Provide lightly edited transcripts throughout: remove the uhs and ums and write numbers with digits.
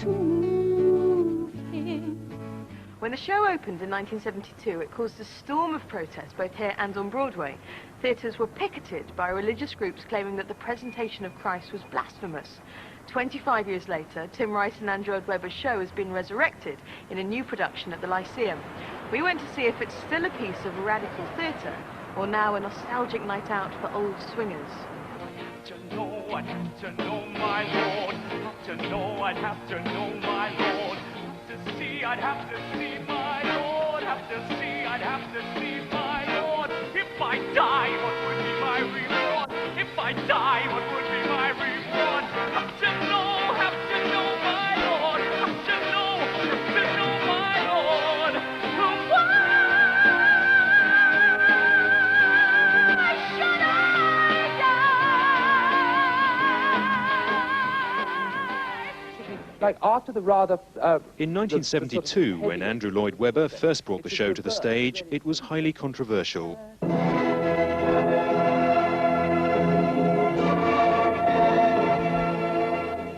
to move him. When the show opened in 1972, it caused a storm of protest both here and on Broadway. Theatres were picketed by religious groups claiming that the presentation of Christ was blasphemous. 25 years later, Tim Rice and Andrew Lloyd Webber's show has been resurrected in a new production at the Lyceum. We went to see if it's still a piece of radical theatre, or now a nostalgic night out for old swingers. I'd have to know my Lord. Have to know, I'd have to know my Lord. To see, I'd have to see my Lord. Have to see, I'd have to see my Lord. If I die, what would be my reward? If I die, what would be my reward? Have to know my Lord. Have to know my Lord. Why should I die? Like after the rather... In 1972, when Andrew Lloyd Webber first brought the show to the stage, it was highly controversial.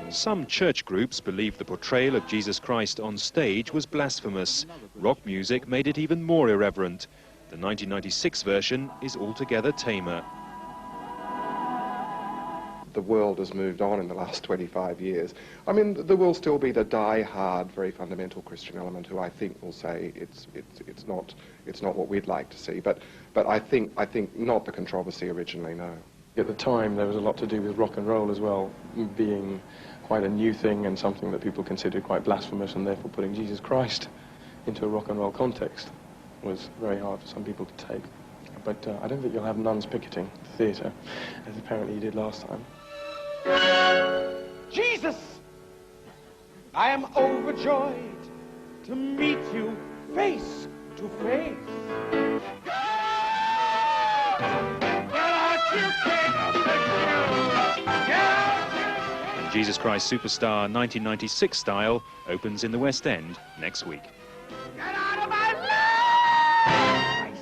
Some church groups believed the portrayal of Jesus Christ on stage was blasphemous. Rock music made it even more irreverent. The 1996 version is altogether tamer. The world has moved on in the last 25 years. I mean, there will still be the die-hard, very fundamental Christian element who I think will say it's not what we'd like to see. But I think not the controversy originally, no. At the time, there was a lot to do with rock and roll as well, being quite a new thing and something that people considered quite blasphemous, and therefore putting Jesus Christ into a rock and roll context was very hard for some people to take. But I don't think you'll have nuns picketing the theatre, as apparently you did last time. Jesus, I am overjoyed to meet you face to face. Jesus Christ Superstar 1996 style opens in the West End next week. Get out of my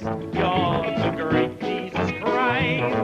life! You're the great Jesus Christ.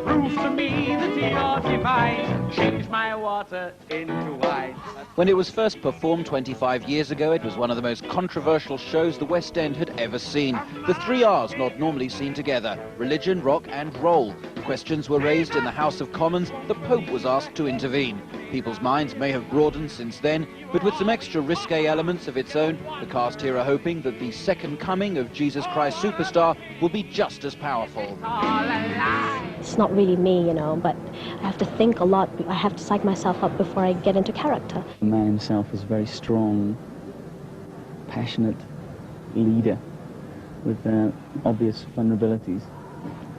Prove to me that you're divine. Change my water into wine. When it was first performed 25 years ago, it was one of the most controversial shows the West End had ever seen. The three R's not normally seen together: religion, rock and roll. Questions were raised in the House of Commons. The Pope was asked to intervene. People's minds may have broadened since then, but with some extra risque elements of its own, the cast here are hoping that the second coming of Jesus Christ Superstar will be just as powerful. It's not really me, you know, but I have to think a lot. I have to psych myself up before I get into character. The man himself is a very strong, passionate leader with obvious vulnerabilities.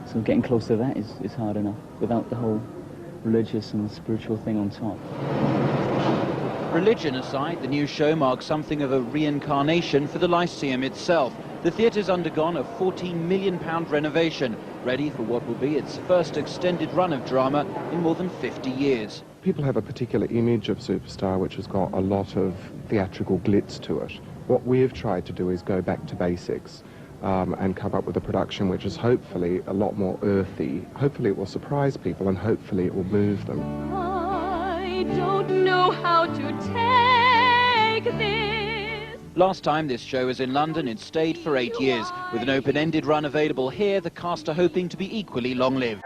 So getting close to that is hard enough without the whole religious and spiritual thing on top. Religion aside, the new show marks something of a reincarnation for the Lyceum itself. The theatre's undergone a £14 million renovation, ready for what will be its first extended run of drama in more than 50 years. People have a particular image of Superstar which has got a lot of theatrical glitz to it. What we have tried to do is go back to basics and come up with a production which is hopefully a lot more earthy. Hopefully it will surprise people and hopefully it will move them. I don't know how to take this. Last time this show was in London, it stayed for 8 years. With an open-ended run available here, the cast are hoping to be equally long-lived.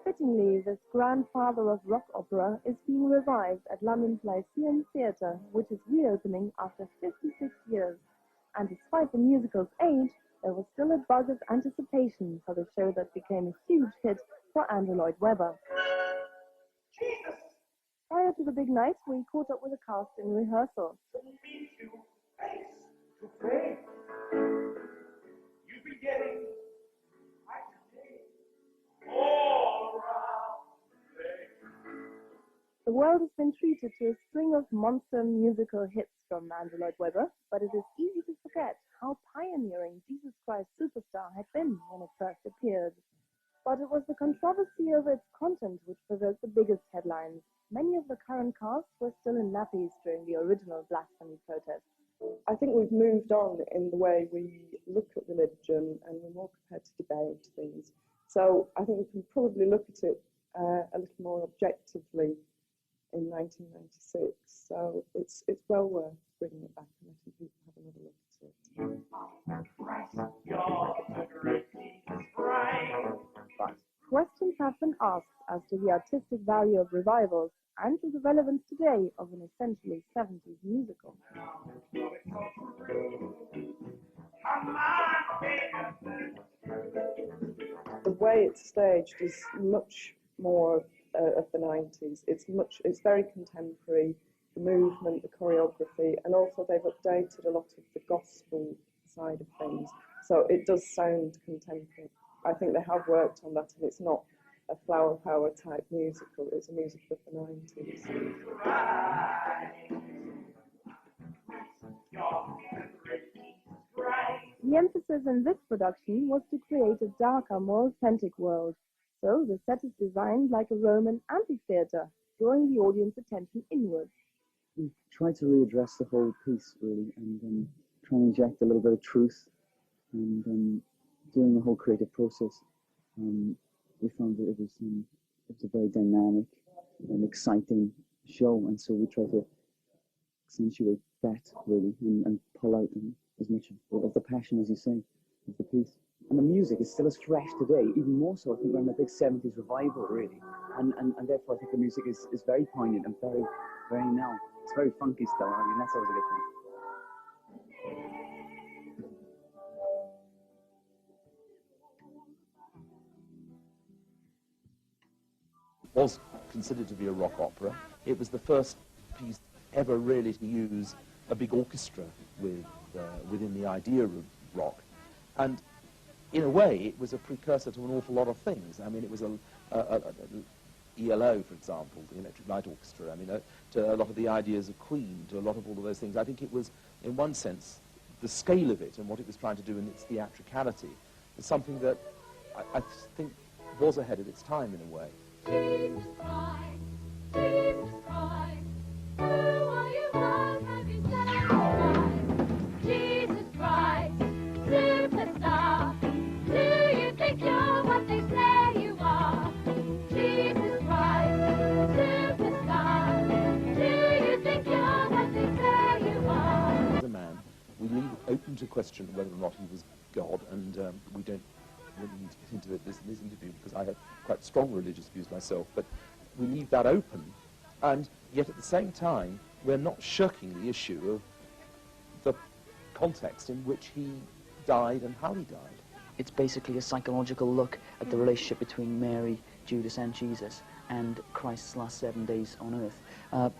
Fittingly, this grandfather of rock opera is being revived at London's Lyceum Theatre, which is reopening after 56 years. And despite the musical's age, there was still a buzz of anticipation for the show that became a huge hit for Andrew Lloyd Webber. Jesus! Prior to the big night, we caught up with the cast in rehearsal. To meet you face to face. You've been getting all around the place. The world has been treated to a string of monster musical hits from Andrew Lloyd Webber, but it is easy to forget how pioneering Jesus Christ Superstar had been when it first appeared. But it was the controversy over its content which provoked the biggest headlines. Many of the current cast were still in nappies during the original blasphemy protest. I think we've moved on in the way we look at religion and we're more prepared to debate things. So I think we can probably look at it a little more objectively in 1996. So it's well worth bringing it back and letting people have another look at it. But questions have been asked as to the artistic value of revivals and to the relevance today of an essentially 70s musical. The way it's staged is much more of the 90s. It's very contemporary, the movement, the choreography, and also they've updated a lot of the gospel side of things. So it does sound contemporary. I think they have worked on that, and it's not a flower power type musical, it's a musical of the 90s. The emphasis in this production was to create a darker, more authentic world. So the set is designed like a Roman amphitheatre, drawing the audience attention inwards. We try to readdress the whole piece, really, and try and inject a little bit of truth. And during the whole creative process, we found that it was a very dynamic and exciting show, and so we try to accentuate that, really, and pull out as much of the passion, as you say, of the piece. And the music is still as fresh today, even more so, I think, we're in a big 70s revival, really. And therefore, I think the music is very poignant and very, very now. It's very funky still, I mean, that's always a good thing. It was considered to be a rock opera. It was the first piece ever really to use a big orchestra within the idea of rock. And in a way, it was a precursor to an awful lot of things. I mean, it was a ELO, for example, the Electric Light Orchestra, I mean, to a lot of the ideas of Queen, to a lot of all of those things. I think it was, in one sense, the scale of it and what it was trying to do in its theatricality is something that I think was ahead of its time in a way. Jesus Christ, Jesus Christ, who are you, what have you sacrificed? Jesus Christ, superstar, do you think you're what they say you are? Jesus Christ, superstar, do you think you're what they say you are? As a man, we leave it open to question whether or not he was God, and we don't really need to get into it this interview because I have quite strong religious views myself, but we leave that open, and yet at the same time we're not shirking the issue of the context in which he died and how he died. It's basically a psychological look at the relationship between Mary, Judas and Jesus and Christ's last 7 days on earth.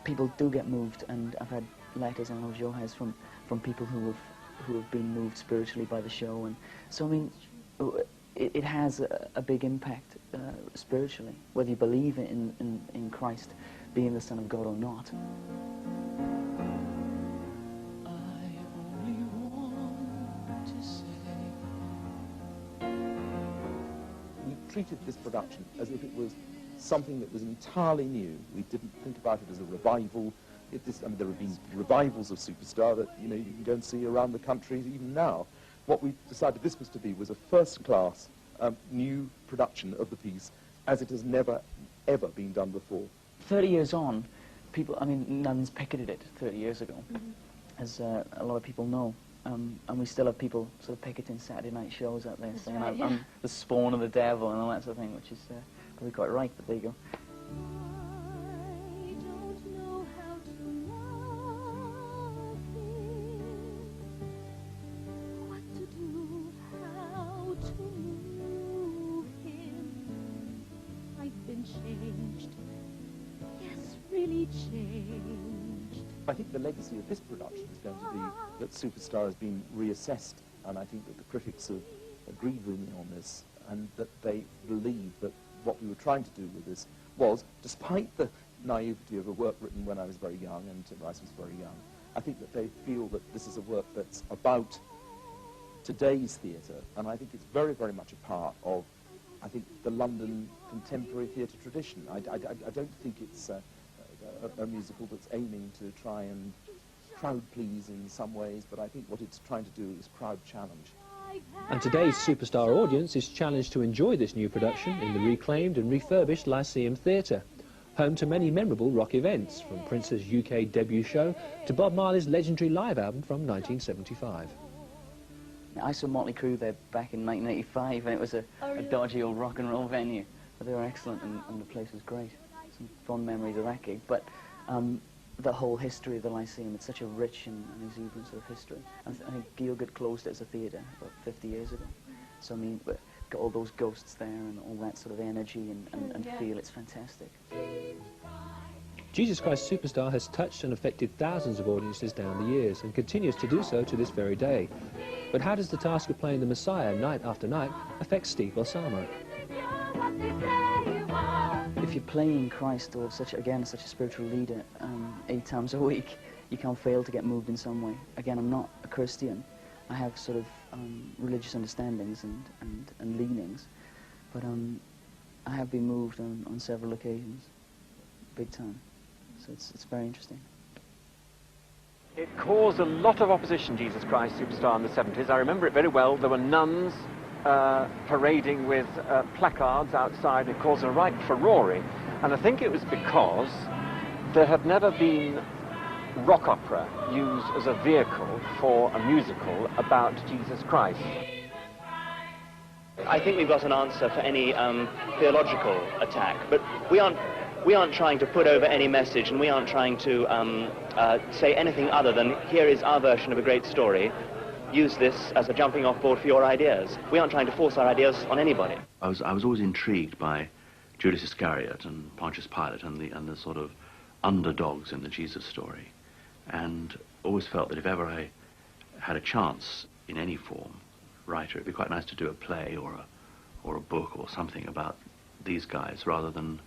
People do get moved, and I've had letters, I know Joe has, from people who have been moved spiritually by the show, and so I mean it has a big impact spiritually, whether you believe in Christ being the Son of God or not. We treated this production as if it was something that was entirely new. We didn't think about it as a revival. I mean, there have been revivals of Superstar that you can go and see around the country even now. What we decided this was to be was a first-class new production of the piece as it has never, ever been done before. 30 years on, people, I mean, nuns picketed it 30 years ago, as a lot of people know. And we still have people sort of picketing Saturday night shows out there saying right, I'm the spawn of the devil and all that sort of thing, which is probably quite right, but there you go. I think the legacy of this production is going to be that Superstar has been reassessed, and I think that the critics have agreed with me on this, and that they believe that what we were trying to do with this was, despite the naivety of a work written when I was very young and Tim Rice was very young, I think that they feel that this is a work that's about today's theatre, and I think it's very, very much a part of, I think, the London contemporary theatre tradition. I don't think it's a musical that's aiming to try and crowd please in some ways, but I think what it's trying to do is crowd challenge. And today's Superstar audience is challenged to enjoy this new production in the reclaimed and refurbished Lyceum Theatre. home to many memorable rock events, from Prince's UK debut show to Bob Marley's legendary live album from 1975. I saw Motley Crue there back in 1985, and it was a dodgy old rock and roll venue. But they were excellent, and the place was great. Some fond memories of that gig. But the whole history of the Lyceum, it's such a rich and exuberant sort of history. I think Gielgud closed it as a theatre about 50 years ago. So I mean, got all those ghosts there and all that sort of energy and feel. It's fantastic. Jesus Christ Superstar has touched and affected thousands of audiences down the years and continues to do so to this very day. But how does the task of playing the Messiah night after night affect Steve Balsamo? If you're playing Christ or such a spiritual leader 8 times a week, you can't fail to get moved in some way. Again, I'm not a Christian. I have sort of religious understandings and leanings, but I have been moved on several occasions, big time. So it's very interesting. It caused a lot of opposition, Jesus Christ Superstar, in the 70s. I remember it very well. There were nuns parading with placards outside. It caused a right furore. And I think it was because there had never been rock opera used as a vehicle for a musical about Jesus Christ. I think we've got an answer for any theological attack, but we aren't trying to put over any message, and we aren't trying to say anything other than, here is our version of a great story. Use this as a jumping off board for your ideas. We aren't trying to force our ideas on anybody. I was always intrigued by Judas Iscariot and Pontius Pilate and the sort of underdogs in the Jesus story, and always felt that if ever I had a chance in any form, writer, it'd be quite nice to do a play or a book or something about these guys rather than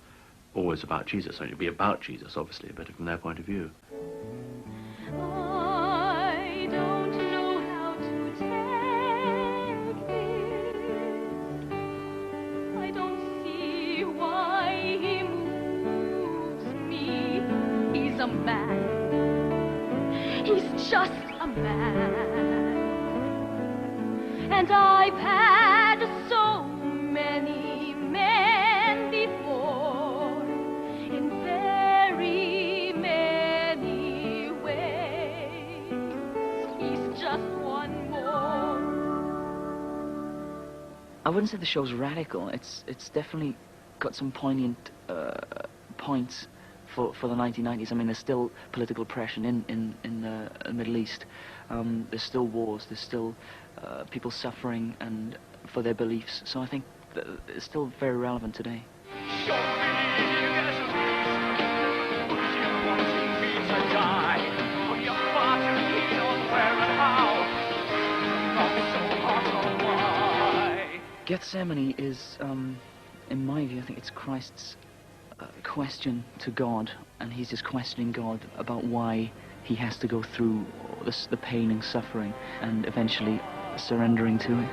always about Jesus. I mean, it'd be about Jesus, obviously, but from their point of view. I don't know how to take this. I don't see why he moves me. He's a man. He's just a man. And I've had so many men before, in very many ways. He's just one more. I wouldn't say the show's radical. It's definitely got some poignant points for the 1990s. I mean, there's still political oppression in the Middle East. There's still wars. There's still people suffering and for their beliefs. So I think that it's still very relevant today. Gethsemane is, in my view, I think it's Christ's question to God, and he's just questioning God about why he has to go through the pain and suffering, and eventually surrendering to it.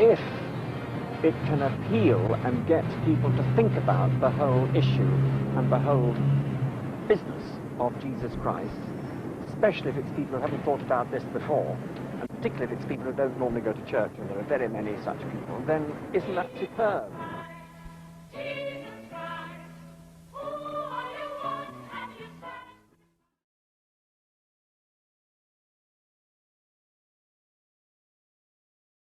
If it can appeal and get people to think about the whole issue and the whole business of Jesus Christ, especially if it's people who haven't thought about this before, and particularly if it's people who don't normally go to church, and there are very many such people, then isn't that superb?